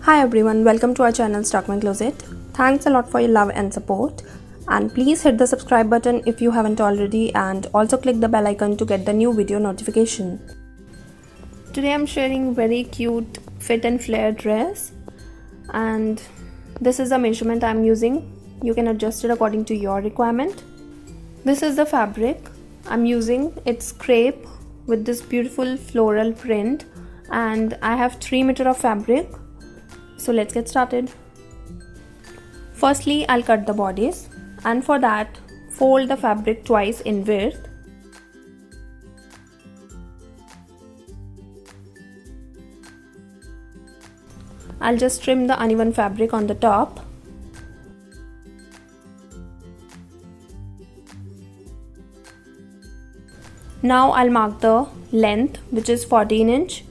Hi everyone, welcome to our channel Stalk My Closet. Thanks a lot for your love and support, and please hit the subscribe button if you haven't already, and also click the bell icon to get the new video notification. Today I'm sharing very cute fit and flare dress, and this is the measurement I'm using. You can adjust it according to your requirement. This is the fabric I'm using. It's crepe with this beautiful floral print, and I have 3 meters of fabric. So let's get started. Firstly, I'll cut the bodice, and for that, fold the fabric twice in width. I'll just trim the uneven fabric on the top. Now I'll mark the length, which is 14 inch.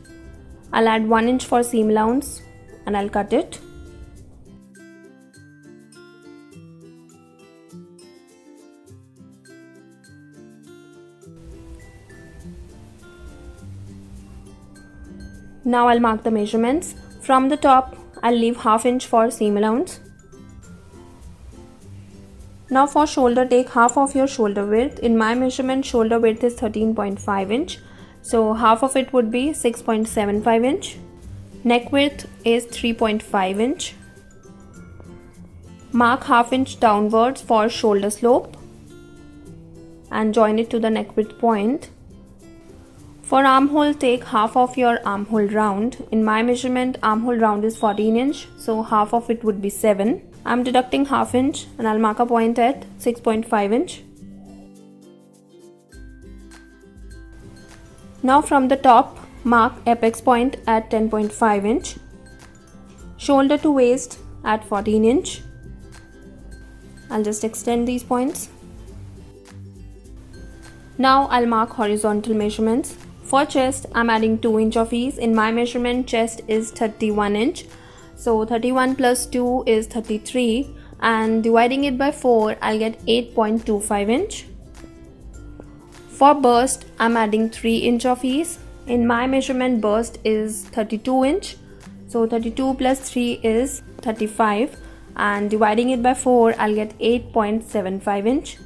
I'll add 1 inch for seam allowance and I'll cut it. Now I'll mark the measurements. From the top, I'll leave ½ inch for seam allowance. Now for shoulder, take half of your shoulder width. In my measurement, shoulder width is 13.5 inch. So half of it would be 6.75 inch. Neck width is 3.5 inch. Mark ½ inch downwards for shoulder slope and join it to the neck width point. For armhole, take half of your armhole round. In my measurement, armhole round is 14 inch, so half of it would be 7. I'm deducting ½ inch and I'll mark a point at 6.5 inch. Now from the top, mark apex point at 10.5 inch. Shoulder to waist at 14 inch. I'll just extend these points. Now I'll mark horizontal measurements. For chest, I'm adding 2 inch of ease. In my measurement, chest is 31 inch. So 31 plus 2 is 33, and dividing it by 4, I'll get 8.25 inch. For bust, I'm adding 3 inch of ease. In my measurement, bust is 32 inch. So 32 plus 3 is 35, and dividing it by 4, I'll get 8.75 inch.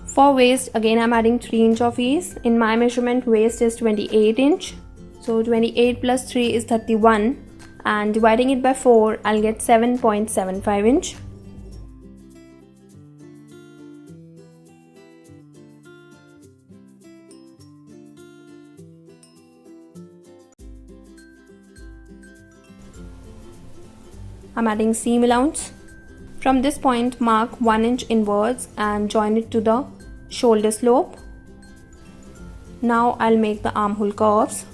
For waist, again I'm adding 3 inch of ease. In my measurement, waist is 28 inch. So 28 plus 3 is 31, and dividing it by 4, I'll get 7.75 inch. I'm adding seam allowance. From this point, mark 1 inch inwards and join it to the shoulder slope. Now I'll make the armhole curves.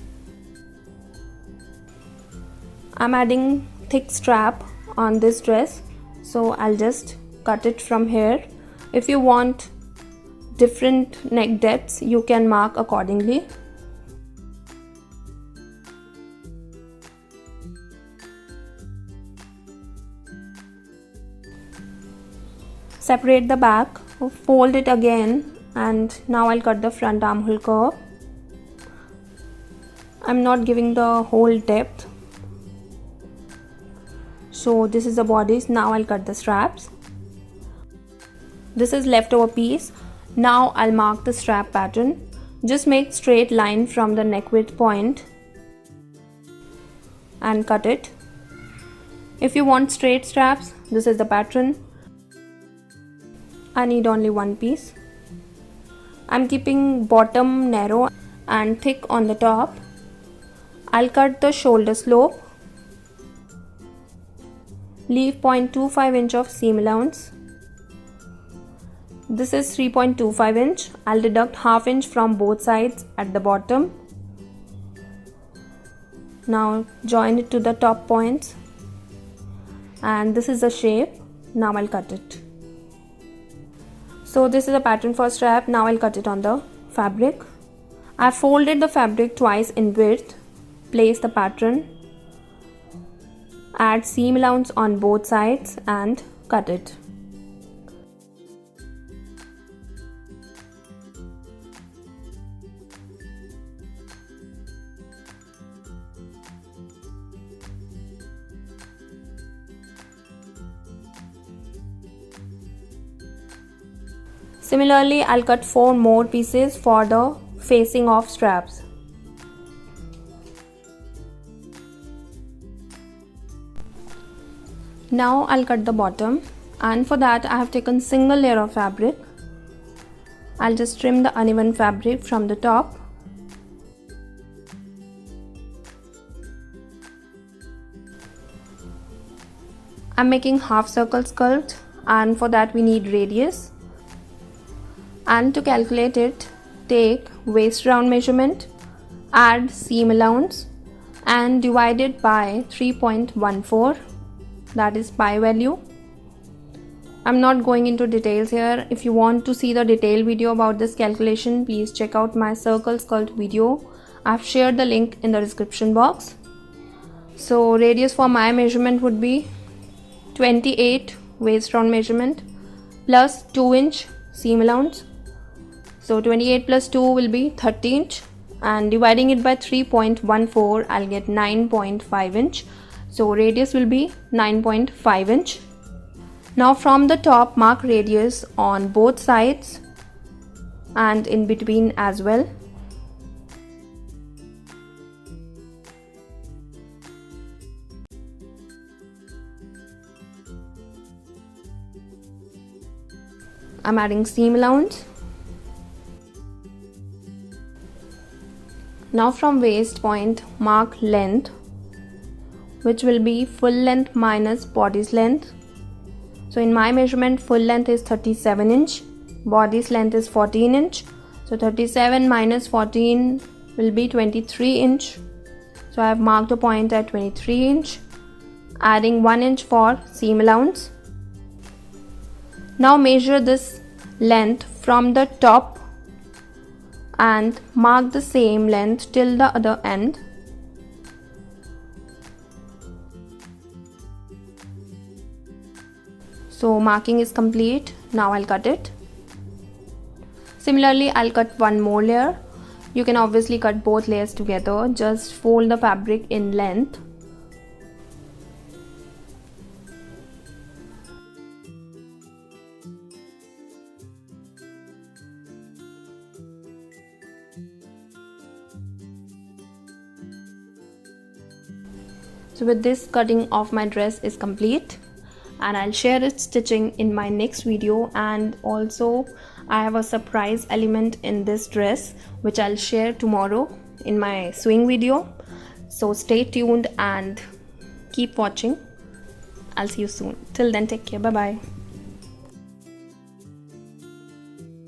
I'm adding thick strap on this dress, so I'll just cut it from here. If you want different neck depths, you can mark accordingly. Separate the back, fold it again, and now I'll cut the front armhole curve. I'm not giving the whole depth. So this is the bodice. Now I'll cut the straps. This is leftover piece. Now I'll mark the strap pattern. Just make straight line from the neck width point and cut it. If you want straight straps, this is the pattern. I need only one piece. I'm keeping bottom narrow and thick on the top. I'll cut the shoulder slope. Leave 0.25 inch of seam allowance. This is 3.25 inch. I'll deduct ½ inch from both sides at the bottom. Now join it to the top points. And this is the shape. Now I'll cut it. So this is a pattern for strap. Now I'll cut it on the fabric. I folded the fabric twice in width. Place the pattern. Add seam allowance on both sides and cut it. Similarly, I'll cut 4 more pieces for the facing of straps. Now I'll cut the bottom, and for that I have taken single layer of fabric. I'll just trim the uneven fabric from the top. I'm making half circle skirt, and for that we need radius. And to calculate it, take waist round measurement, add seam allowance and divide it by 3.14, that is pi value. I'm not going into details here. If you want to see the detailed video about this calculation, please check out my circle skirt video. I've shared the link in the description box. So radius for my measurement would be 28 waist round measurement plus 2 inch seam allowance. So 28 plus 2 will be 30 inch, and dividing it by 3.14, I'll get 9.5 inch. So radius will be 9.5 inch. Now from the top, mark radius on both sides and in between as well. I'm adding seam allowance. Now from waist point, mark length, which will be full length minus body's length. So in my measurement, full length is 37 inch, body's length is 14 inch. So 37 minus 14 will be 23 inch. So I have marked a point at 23 inch, adding 1 inch for seam allowance. Now measure this length from the top and mark the same length till the other end. So marking is complete. Now I'll cut it. Similarly, I'll cut one more layer. You can obviously cut both layers together. Just fold the fabric in length. So with this, cutting of my dress is complete, and I'll share its stitching in my next video. And also I have a surprise element in this dress which I'll share tomorrow in my sewing video. So stay tuned and keep watching. I'll see you soon. Till then, take care. Bye bye.